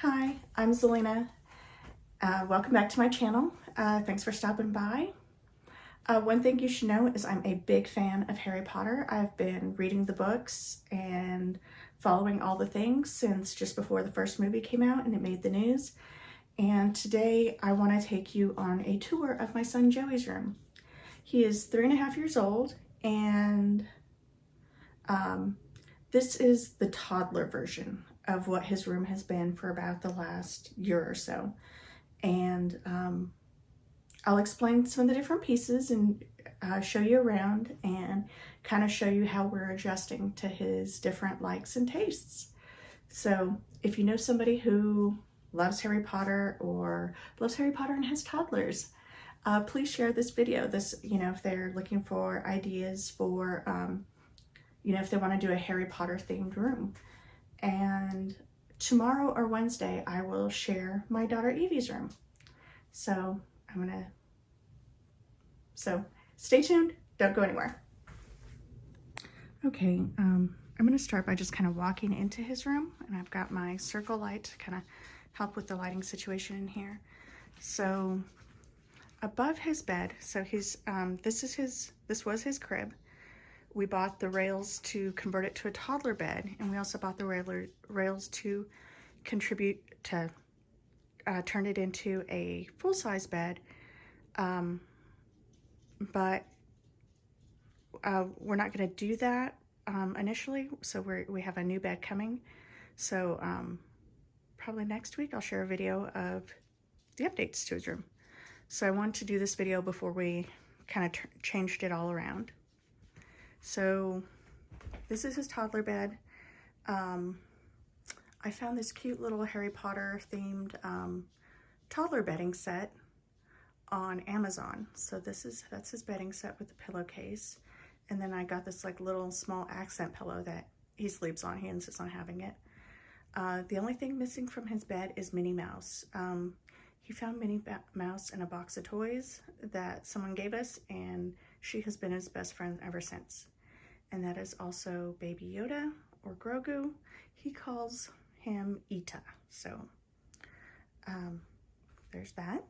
Hi, I'm Zelina. Welcome back to my channel. Thanks for stopping by. One thing you should know is I'm a big fan of Harry Potter. I've been reading the books and following all the things since just before the first movie came out and it made the news. And today I want to take you on a tour of my son Joey's room. He is 3.5 years old, and this is the toddler version of what his room has been for about the last year or so. And I'll explain some of the different pieces and show you around and kind of show you how we're adjusting to his different likes and tastes. So if you know somebody who loves Harry Potter or loves Harry Potter and has toddlers, please share this video. If they're looking for ideas for, if they want to do a Harry Potter themed room. And tomorrow or Wednesday, I will share my daughter Evie's room. So stay tuned, don't go anywhere. Okay, I'm gonna start by just kind of walking into his room, and I've got my circle light to kind of help with the lighting situation in here. So above his bed, so this was his crib. We bought the rails to convert it to a toddler bed, and we also bought the rails to contribute to turn it into a full-size bed. But we're not going to do that initially, so we have a new bed coming. So probably next week I'll share a video of the updates to his room. So I wanted to do this video before we kind of changed it all around. So this is his toddler bed. I found this cute little Harry Potter themed toddler bedding set on Amazon. So that's his bedding set with the pillowcase. And then I got this like little small accent pillow that he sleeps on. He insists on having it. The only thing missing from his bed is Minnie Mouse. He found Minnie Mouse in a box of toys that someone gave us, and she has been his best friend ever since. And that is also Baby Yoda, or Grogu. He calls him Ita. So there's that.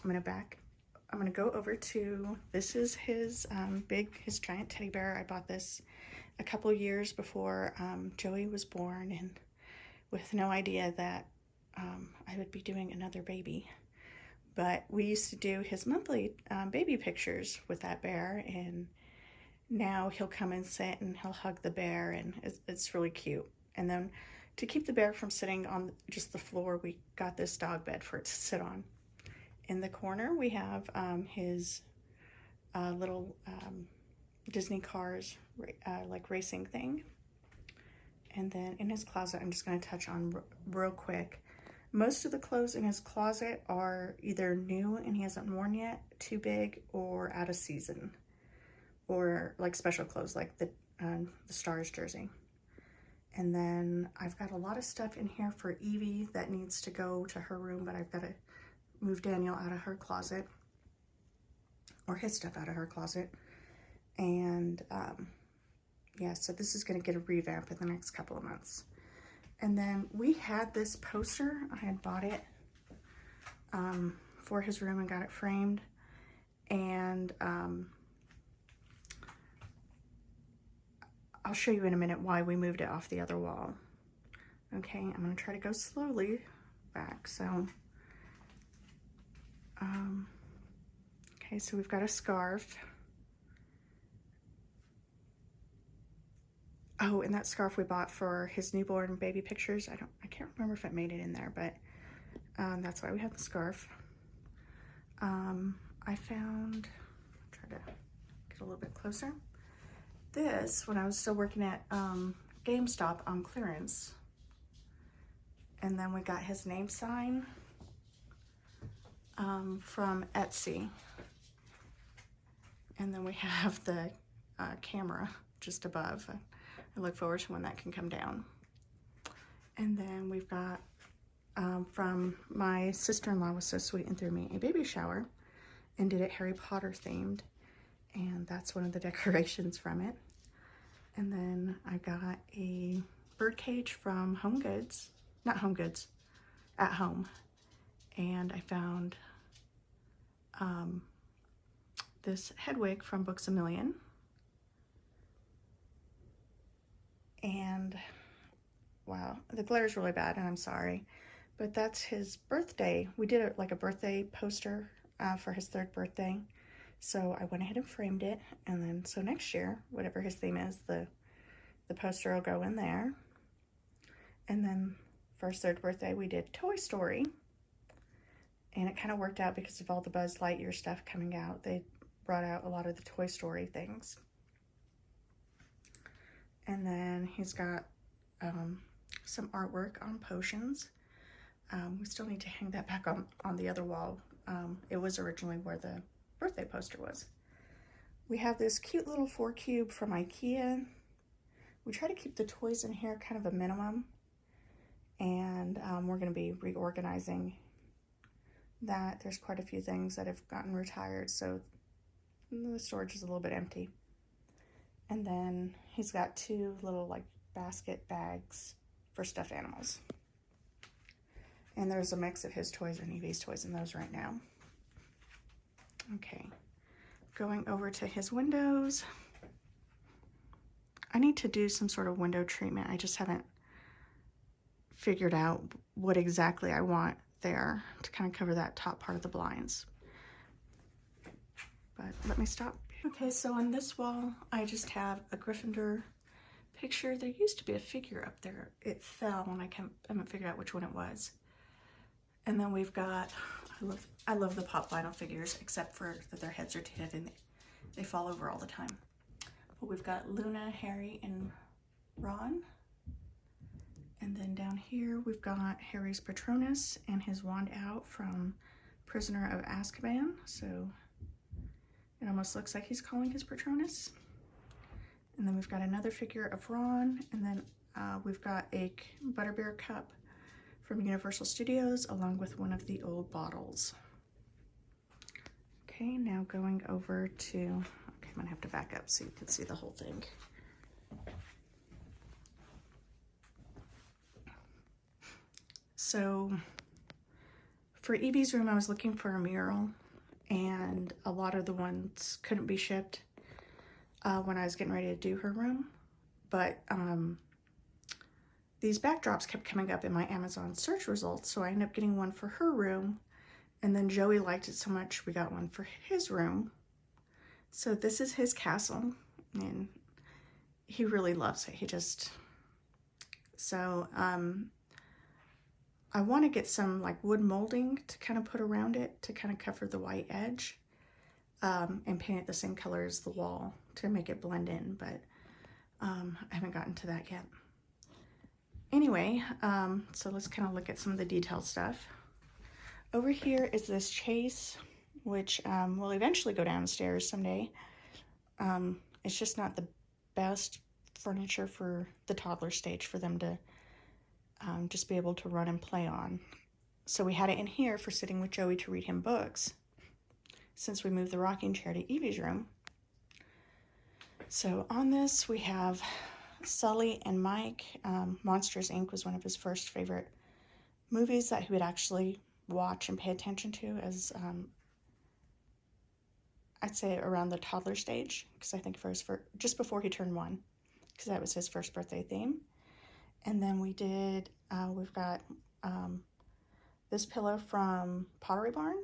I'm gonna go over to, this is his his giant teddy bear. I bought this a couple years before Joey was born, and with no idea that I would be doing another baby. But we used to do his monthly baby pictures with that bear, and now he'll come and sit and he'll hug the bear, and it's really cute. And then to keep the bear from sitting on just the floor, we got this dog bed for it to sit on. In the corner, we have his little Disney cars, like racing thing. And then in his closet, I'm just going to touch on real quick. Most of the clothes in his closet are either new and he hasn't worn yet, too big, or out of season. Or like special clothes, like the Stars jersey. And then I've got a lot of stuff in here for Evie that needs to go to her room, but I've got to move Daniel out of her closet, or his stuff out of her closet. And yeah, so this is going to get a revamp in the next couple of months. And then we had this poster. I had bought it for his room and got it framed. And I'll show you in a minute why we moved it off the other wall. Okay, I'm going to try to go slowly back. So okay, so we've got a scarf. Oh, and that scarf we bought for his newborn baby pictures. I can't remember if it made it in there, but that's why we have the scarf. I found, try to get a little bit closer. This, when I was still working at GameStop on clearance. And then we got his name sign from Etsy. And then we have the camera just above. I look forward to when that can come down. And then we've got, from my sister-in-law was so sweet and threw me a baby shower and did it Harry Potter themed. And that's one of the decorations from it. And then I got a bird cage from Home Goods, not Home Goods, at home. And I found this head wig from Books A Million. And wow, the glare is really bad and I'm sorry, but that's his birthday. We did like a birthday poster for his 3rd birthday. So I went ahead and framed it, and then so next year, whatever his theme is, the poster will go in there. And then for his 3rd birthday, we did Toy Story, and it kind of worked out because of all the Buzz Lightyear stuff coming out. They brought out a lot of the Toy Story things. And then he's got some artwork on potions. We still need to hang that back on the other wall. It was originally where the birthday poster was. We have this cute little 4 cube from IKEA. We try to keep the toys in here kind of a minimum, and we're going to be reorganizing that. There's quite a few things that have gotten retired, so the storage is a little bit empty. And then he's got 2 little like basket bags for stuffed animals. And there's a mix of his toys and Evie's toys in those right now. Okay, going over to his windows. I need to do some sort of window treatment. I just haven't figured out what exactly I want there to kind of cover that top part of the blinds. But let me stop. Okay, so on this wall, I just have a Gryffindor picture. There used to be a figure up there. It fell and I haven't figured out which one it was. And then we've got, I love the pop vinyl figures, except for that their heads are tinted and they fall over all the time. But we've got Luna, Harry, and Ron. And then down here we've got Harry's Patronus and his wand out from Prisoner of Azkaban. So it almost looks like he's calling his Patronus. And then we've got another figure of Ron, and then we've got a Butterbeer cup from Universal Studios, along with one of the old bottles. Okay, now going over to, okay, I'm gonna have to back up so you can see the whole thing. So for Evie's room, I was looking for a mural, and a lot of the ones couldn't be shipped when I was getting ready to do her room. But these backdrops kept coming up in my Amazon search results, so I ended up getting one for her room, and then Joey liked it so much we got one for his room. So this is his castle, and he really loves it. He just, so I want to get some like wood molding to kind of put around it to kind of cover the white edge, and paint it the same color as the wall to make it blend in, but I haven't gotten to that yet. Anyway, so let's kind of look at some of the detailed stuff. Over here is this chase, which will eventually go downstairs someday. It's just not the best furniture for the toddler stage for them to just be able to run and play on. So we had it in here for sitting with Joey to read him books, since we moved the rocking chair to Evie's room. So on this we have Sully and Mike. Monsters, Inc. was one of his first favorite movies that he would actually watch and pay attention to as, I'd say around the toddler stage, because I think just before he turned 1, because that was his first birthday theme. And then we did, we've got this pillow from Pottery Barn.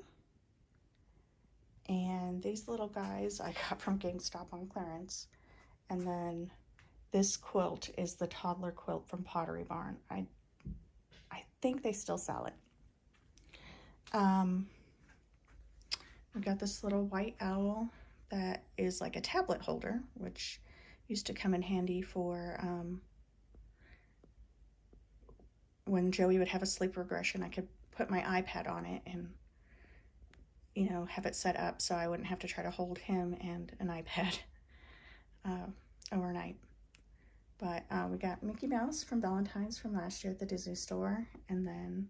And these little guys I got from GameStop on clearance. And then this quilt is the toddler quilt from Pottery Barn. I think they still sell it. We got this little white owl that is like a tablet holder, which used to come in handy for when Joey would have a sleep regression. I could put my iPad on it and, you know, have it set up so I wouldn't have to try to hold him and an iPad overnight. But we got Mickey Mouse from Valentine's from last year at the Disney store. And then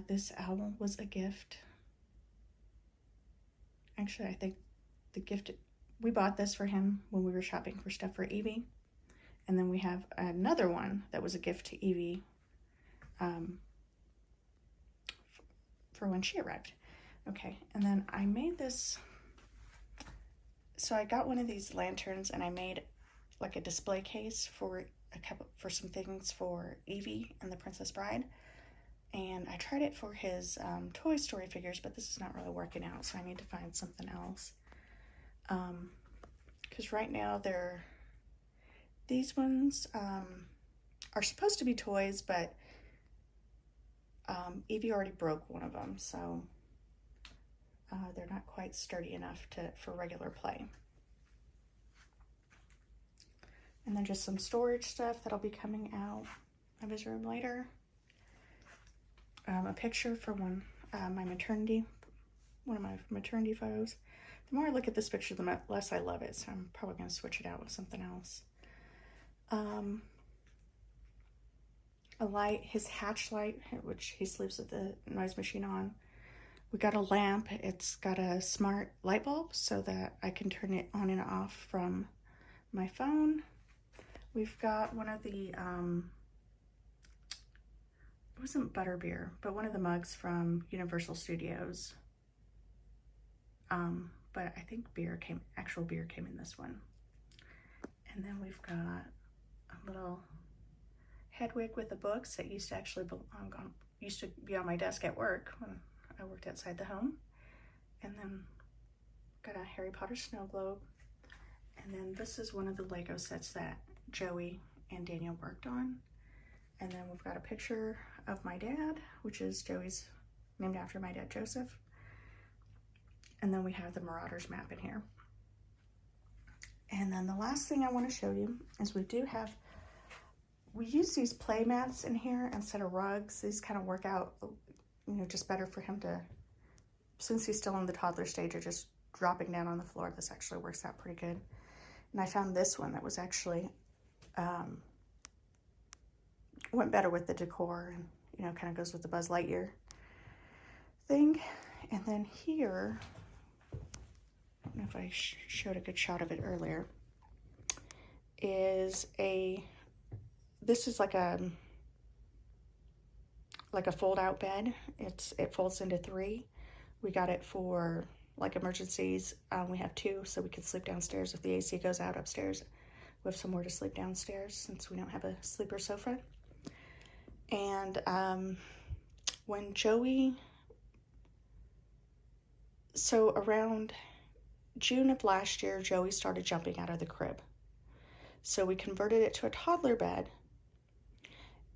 this owl was a gift. Actually, I think we bought this for him when we were shopping for stuff for Evie. And then we have another one that was a gift to Evie for when she arrived. Okay, and then I made this, so I got one of these lanterns and I made like a display case for some things for Evie and the Princess Bride. And I tried it for his Toy Story figures, but this is not really working out, so I need to find something else. Because right now these ones are supposed to be toys, but Evie already broke one of them, so they're not quite sturdy enough for regular play. And then just some storage stuff that'll be coming out of his room later. A picture for one of my maternity photos. The more I look at this picture, the less I love it, so I'm probably going to switch it out with something else. A light, his hatch light, which he sleeps with the noise machine on. We got a lamp. It's got a smart light bulb so that I can turn it on and off from my phone. We've got one of the, it wasn't butterbeer, but one of the mugs from Universal Studios. But I think actual beer came in this one. And then we've got a little Hedwig with the books that used to be on my desk at work when I worked outside the home. And then got a Harry Potter snow globe. And then this is one of the Lego sets that Joey and Daniel worked on. And then we've got a picture of my dad, which is Joey's, named after my dad, Joseph. And then we have the Marauders map in here. And then the last thing I want to show you is we use these play mats in here instead of rugs. These kind of work out, just better for him to, since he's still in the toddler stage of just dropping down on the floor, this actually works out pretty good. And I found this one that was actually, went better with the decor and, kind of goes with the Buzz Lightyear thing. And then here, I don't know if I showed a good shot of it earlier, this is like a fold out bed. It folds into 3. We got it for like emergencies. We have 2, so we could sleep downstairs if the AC goes out upstairs. We have somewhere to sleep downstairs since we don't have a sleeper sofa. And when so around June of last year, Joey started jumping out of the crib. So we converted it to a toddler bed,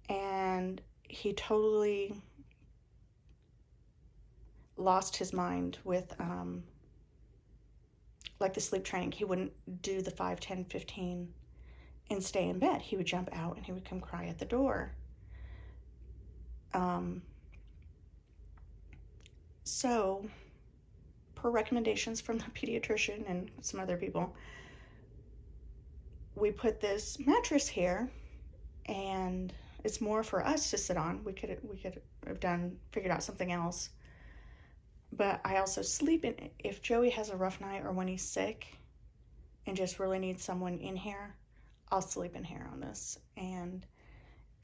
and he totally lost his mind with like the sleep training. He wouldn't do the 5, 10, 15 and stay in bed. He would jump out and he would come cry at the door. So per recommendations from the pediatrician and some other people, we put this mattress here, and it's more for us to sit on. We could have figured out something else. But I also sleep in it. If Joey has a rough night or when he's sick and just really needs someone in here, I'll sleep in here on this. And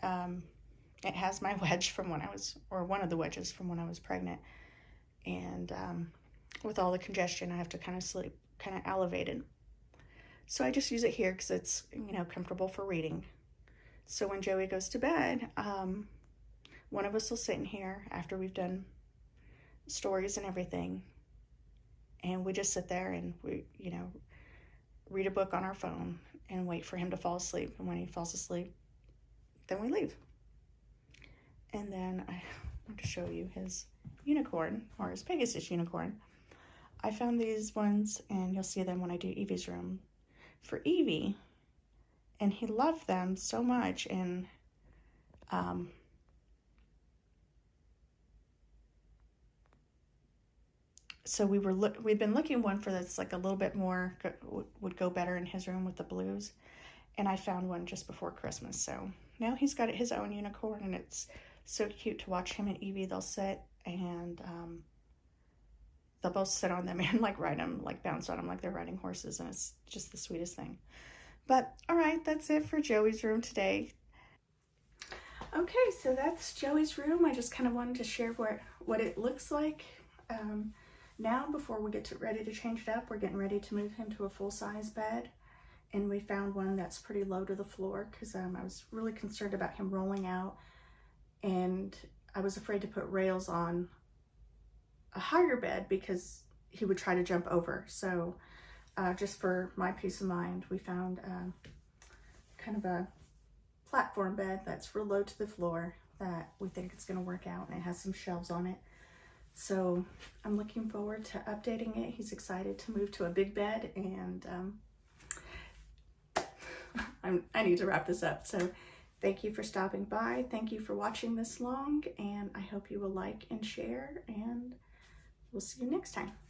it has my wedge from one of the wedges from when I was pregnant. And with all the congestion, I have to kind of sleep kind of elevated. So I just use it here because it's, comfortable for reading. So when Joey goes to bed, one of us will sit in here after we've done stories and everything, and we just sit there and we, read a book on our phone and wait for him to fall asleep. And when he falls asleep, then we leave. And then I want to show you his unicorn, or his Pegasus unicorn. I found these ones, and you'll see them when I do Evie's room, for Evie, and he loved them so much. And so we'd been looking one for that's like a little bit more would go better in his room with the blues, and I found one just before Christmas. So now he's got his own unicorn, and it's so cute to watch him and Evie. They'll sit and they'll both sit on them and like ride them, like bounce on them like they're riding horses, and it's just the sweetest thing. But all right, that's it for Joey's room today. Okay, so that's Joey's room. I just kind of wanted to share what it looks like. Now, before we get ready to change it up, we're getting ready to move him to a full-size bed. And we found one that's pretty low to the floor because I was really concerned about him rolling out. And I was afraid to put rails on a higher bed because he would try to jump over. So just for my peace of mind, we found kind of a platform bed that's real low to the floor that we think it's going to work out, and it has some shelves on it. So I'm looking forward to updating it. He's excited to move to a big bed, and I need to wrap this up. So thank you for stopping by. Thank you for watching this long, and I hope you will like and share, and we'll see you next time.